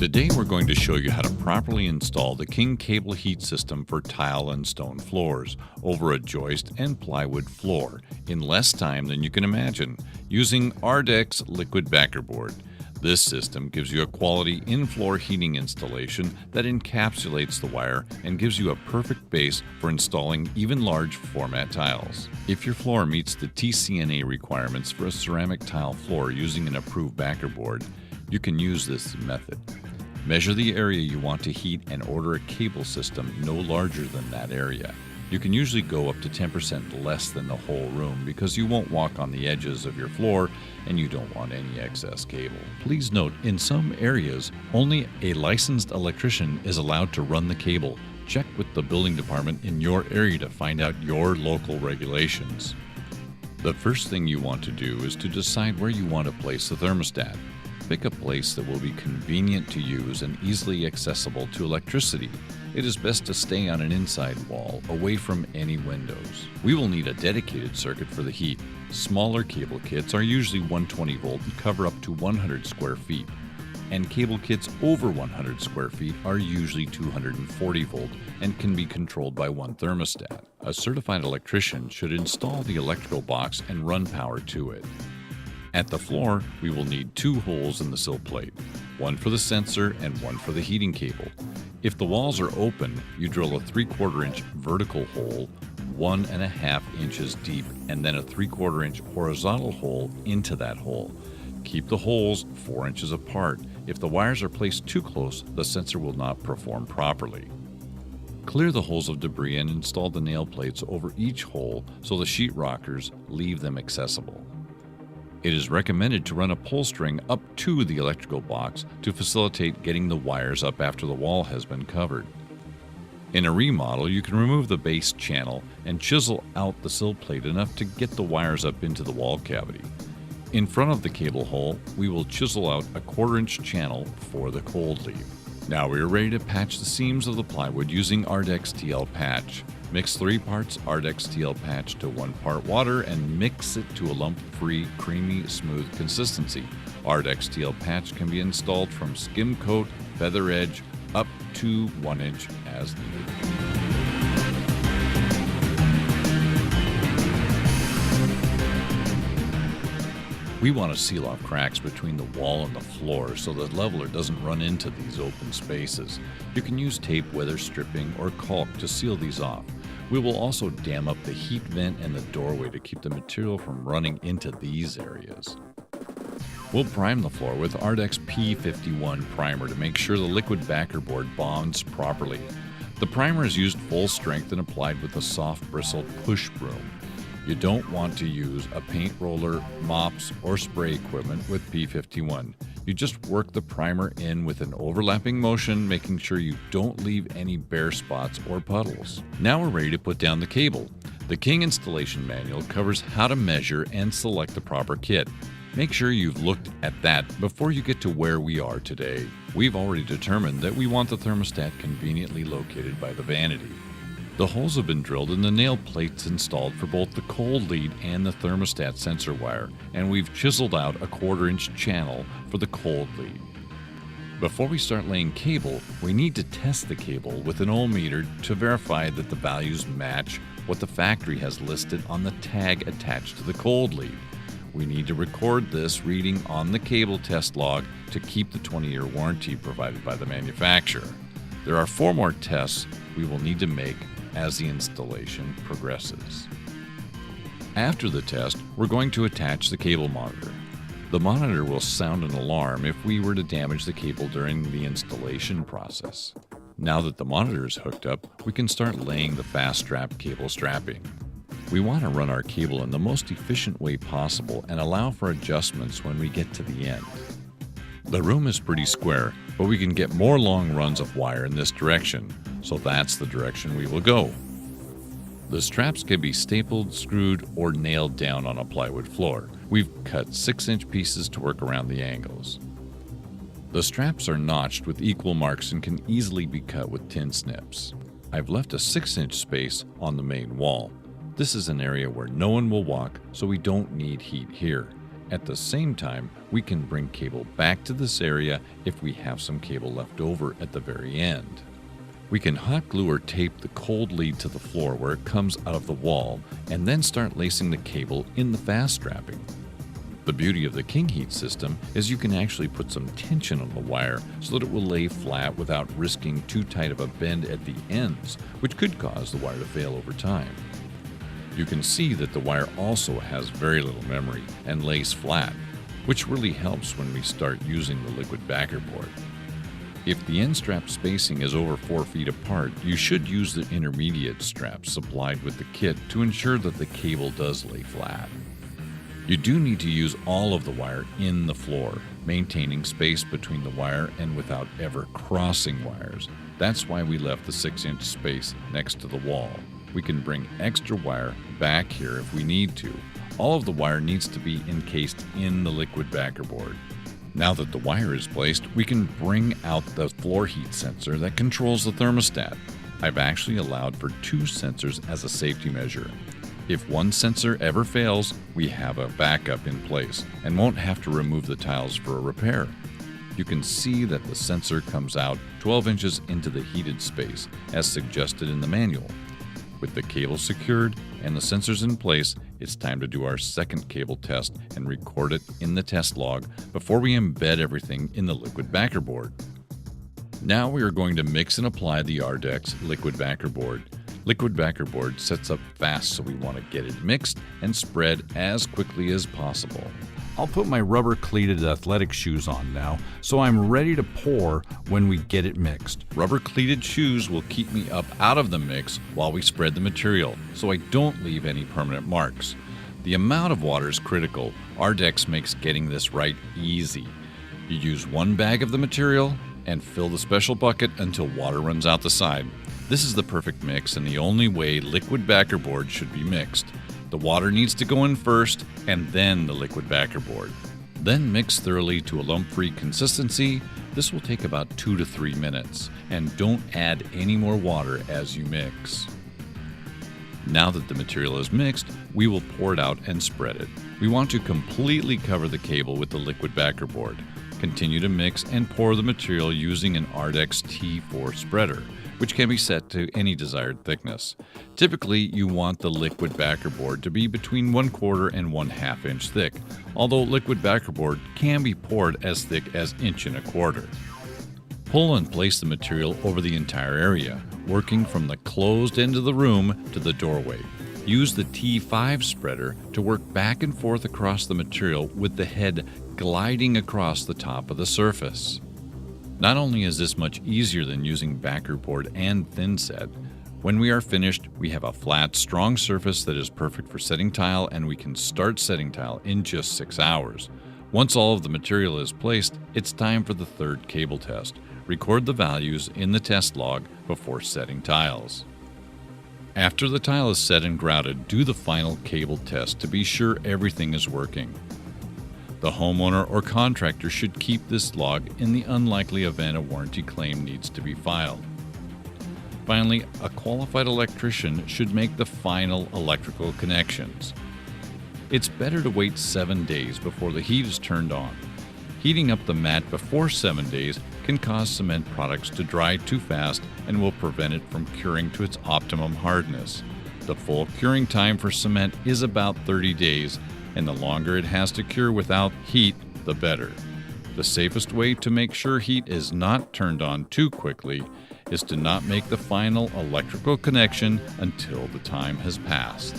Today we're going to show you how to properly install the King cable heat system for tile and stone floors over a joist and plywood floor in less time than you can imagine using ARDEX liquid backer board. This system gives you a quality in-floor heating installation that encapsulates the wire and gives you a perfect base for installing even large format tiles. If your floor meets the TCNA requirements for a ceramic tile floor using an approved backer board, you can use this method. Measure the area you want to heat and order a cable system no larger than that area. You can usually go up to 10% less than the whole room because you won't walk on the edges of your floor and you don't want any excess cable. Please note, in some areas, only a licensed electrician is allowed to run the cable. Check with the building department in your area to find out your local regulations. The first thing you want to do is to decide where you want to place the thermostat. Pick a place that will be convenient to use and easily accessible to electricity. It is best to stay on an inside wall, away from any windows. We will need a dedicated circuit for the heat. Smaller cable kits are usually 120 volt and cover up to 100 square feet. And cable kits over 100 square feet are usually 240 volt and can be controlled by one thermostat. A certified electrician should install the electrical box and run power to it. At the floor, we will need 2 holes in the sill plate, one for the sensor and one for the heating cable. If the walls are open, you drill a 3/4 inch vertical hole 1.5 inches deep and then a 3/4 inch horizontal hole into that hole. Keep the holes 4 inches apart. If the wires are placed too close, the sensor will not perform properly. Clear the holes of debris and install the nail plates over each hole so the sheet rockers leave them accessible. It is recommended to run a pull string up to the electrical box to facilitate getting the wires up after the wall has been covered. In a remodel, you can remove the base channel and chisel out the sill plate enough to get the wires up into the wall cavity. In front of the cable hole, we will chisel out a 1/4 inch channel for the cold lead. Now we are ready to patch the seams of the plywood using ARDEX TL patch. Mix 3 parts ARDEX TL patch to 1 part water and mix it to a lump-free, creamy, smooth consistency. ARDEX TL patch can be installed from skim coat, feather edge, up to 1 inch as needed. We want to seal off cracks between the wall and the floor so the leveler doesn't run into these open spaces. You can use tape, weather stripping, or caulk to seal these off. We will also dam up the heat vent and the doorway to keep the material from running into these areas. We'll prime the floor with ARDEX P51 primer to make sure the liquid backer board bonds properly. The primer is used full strength and applied with a soft bristled push broom. You don't want to use a paint roller, mops, or spray equipment with P51. You just work the primer in with an overlapping motion, making sure you don't leave any bare spots or puddles. Now we're ready to put down the cable. The King installation manual covers how to measure and select the proper kit. Make sure you've looked at that before you get to where we are today. We've already determined that we want the thermostat conveniently located by the vanity. The holes have been drilled and the nail plates installed for both the cold lead and the thermostat sensor wire, and we've chiseled out a 1/4 inch channel for the cold lead. Before we start laying cable, we need to test the cable with an ohmmeter to verify that the values match what the factory has listed on the tag attached to the cold lead. We need to record this reading on the cable test log to keep the 20-year warranty provided by the manufacturer. There are 4 more tests we will need to make as the installation progresses. After the test, we're going to attach the cable monitor. The monitor will sound an alarm if we were to damage the cable during the installation process. Now that the monitor is hooked up, we can start laying the fast strap cable strapping. We want to run our cable in the most efficient way possible and allow for adjustments when we get to the end. The room is pretty square, but we can get more long runs of wire in this direction, so that's the direction we will go. The straps can be stapled, screwed, or nailed down on a plywood floor. We've cut 6-inch pieces to work around the angles. The straps are notched with equal marks and can easily be cut with tin snips. I've left a 6-inch space on the main wall. This is an area where no one will walk, so we don't need heat here. At the same time, we can bring cable back to this area if we have some cable left over at the very end. We can hot glue or tape the cold lead to the floor where it comes out of the wall and then start lacing the cable in the fast strapping. The beauty of the King heat system is you can actually put some tension on the wire so that it will lay flat without risking too tight of a bend at the ends, which could cause the wire to fail over time. You can see that the wire also has very little memory and lays flat, which really helps when we start using the liquid backer board. If the end strap spacing is over 4 feet apart, you should use the intermediate straps supplied with the kit to ensure that the cable does lay flat. You do need to use all of the wire in the floor, maintaining space between the wire and without ever crossing wires. That's why we left the 6-inch space next to the wall. We can bring extra wire back here if we need to. All of the wire needs to be encased in the liquid backer board. Now that the wire is placed, we can bring out the floor heat sensor that controls the thermostat. I've actually allowed for 2 sensors as a safety measure. If one sensor ever fails, we have a backup in place and won't have to remove the tiles for a repair. You can see that the sensor comes out 12 inches into the heated space, as suggested in the manual. With the cable secured and the sensors in place, it's time to do our second cable test and record it in the test log before we embed everything in the liquid backer board. Now we are going to mix and apply the ARDEX liquid backer board. Liquid backer board sets up fast, so we want to get it mixed and spread as quickly as possible. I'll put my rubber cleated athletic shoes on now, so I'm ready to pour when we get it mixed. Rubber cleated shoes will keep me up out of the mix while we spread the material, so I don't leave any permanent marks. The amount of water is critical. ARDEX makes getting this right easy. You use 1 bag of the material and fill the special bucket until water runs out the side. This is the perfect mix and the only way liquid backer board should be mixed. The water needs to go in first and then the liquid backer board. Then mix thoroughly to a lump-free consistency. This will take about 2 to 3 minutes, and don't add any more water as you mix. Now that the material is mixed, we will pour it out and spread it. We want to completely cover the cable with the liquid backer board. Continue to mix and pour the material using an ARDEX T4 spreader, which can be set to any desired thickness. Typically, you want the liquid backer board to be between 1/4 and 1/2 inch thick, although liquid backer board can be poured as thick as 1.25 inches. Pull and place the material over the entire area, working from the closed end of the room to the doorway. Use the T5 spreader to work back and forth across the material with the head gliding across the top of the surface. Not only is this much easier than using backer board and thin set, when we are finished, we have a flat, strong surface that is perfect for setting tile, and we can start setting tile in just 6 hours. Once all of the material is placed, it's time for the third cable test. Record the values in the test log before setting tiles. After the tile is set and grouted, do the final cable test to be sure everything is working. The homeowner or contractor should keep this log in the unlikely event a warranty claim needs to be filed. Finally, a qualified electrician should make the final electrical connections. It's better to wait 7 days before the heat is turned on. Heating up the mat before 7 days can cause cement products to dry too fast and will prevent it from curing to its optimum hardness. The full curing time for cement is about 30 days, and the longer it has to cure without heat, the better. The safest way to make sure heat is not turned on too quickly is to not make the final electrical connection until the time has passed.